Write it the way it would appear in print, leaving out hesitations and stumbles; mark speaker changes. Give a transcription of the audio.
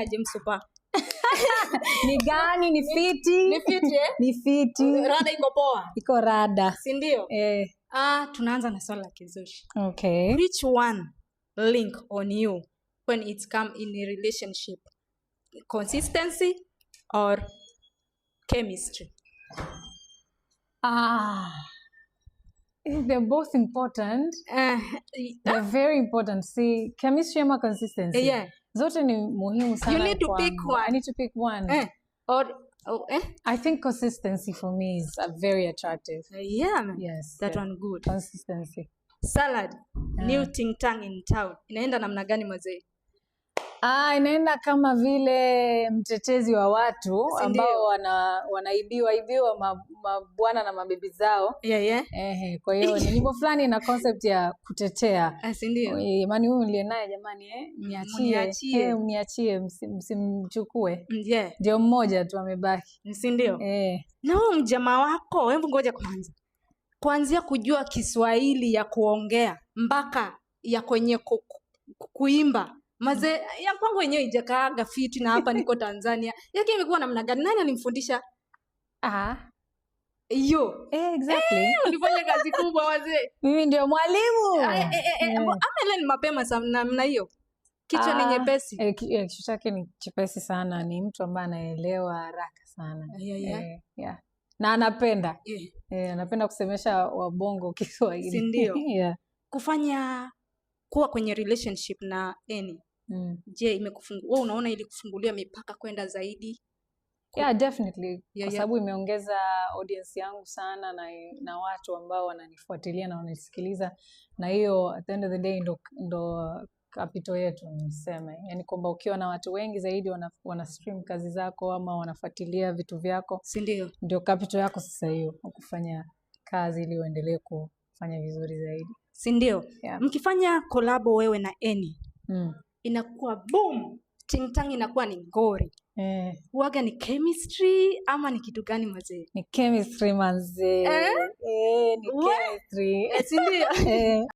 Speaker 1: James Super.
Speaker 2: Ni gani? Ni fiti?
Speaker 1: Ni fiti eh?
Speaker 2: Ni fiti.
Speaker 1: Rada iko poa.
Speaker 2: Iko rada.
Speaker 1: Si ndio? Tunaanza na swali la kizushi.
Speaker 2: Okay.
Speaker 1: Which one link on you when it's come in a relationship? Consistency or chemistry?
Speaker 2: They're both important. They're very important. See, chemistry ama consistency.
Speaker 1: Yeah.
Speaker 2: Zote ni muhimu sana.
Speaker 1: You need to pick one.
Speaker 2: I need to pick one. I think consistency for me is very attractive.
Speaker 1: Yeah.
Speaker 2: Yes.
Speaker 1: That one good.
Speaker 2: Consistency.
Speaker 1: Salad. New ting tang in town. Inaenda namna gani mazee?
Speaker 2: Inaenda kama vile mtetezi wa watu ambao wanaibiwa mabwana na mabibi zao.
Speaker 1: Yeah.
Speaker 2: Kwa hiyo ni nyimbo fulani na concept ya kutetea.
Speaker 1: Si ndio?
Speaker 2: Jamani huyu nilie naye jamani mniachie msimchukue.
Speaker 1: Yeah.
Speaker 2: Ndio mmoja tu amebaki.
Speaker 1: Si ndio? Na huyo mjamaa wako, hebu ngoja kwanza. Kuanzia kujua Kiswahili ya kuongea mpaka ya kwenye kuimba. Maze ya kwangu wenyewe ijakaaga fiti na hapa niko Tanzania. Yake imekuwa namna gani? Nani alimfundisha?
Speaker 2: Exactly.
Speaker 1: Ulifanya kazi kubwa wazee.
Speaker 2: Mimi ndio mwalimu.
Speaker 1: Ama ile ni mapema namna hiyo. Kichwa ni nyepesi.
Speaker 2: Kichwa chake ni chepesi sana, ni mtu ambaye anaelewa haraka sana. Yeah. Na anapenda. Anapenda kusemesha wabongo Kiswahili.
Speaker 1: Si ndio? Kufanya kuwa kwenye relationship na Eni. Je, wewe unaona ili kufungulia mipaka kwenda zaidi?
Speaker 2: Yeah, definitely. Kwa sababu imeongeza audience yangu sana na watu ambao wananifuatilia na wananisikiliza, na hiyo at the end of the day ndo capital yetu niseme. Yaani kwamba ukiwa na watu wengi zaidi wana stream kazi zako ama wanafuatilia vitu vyako,
Speaker 1: si ndio?
Speaker 2: Ndio capital yako sasa hiyo, kufanya kazi ili uendelee kufanya vizuri zaidi.
Speaker 1: Si ndio? Yeah. Mkifanya collabo wewe na Eni, inakuwa boom, ting tang inakuwa ni ngori. Huaga ni chemistry ama ni kitu gani mazee?
Speaker 2: Ni chemistry manze. Ni chemistry.
Speaker 1: Si ndio?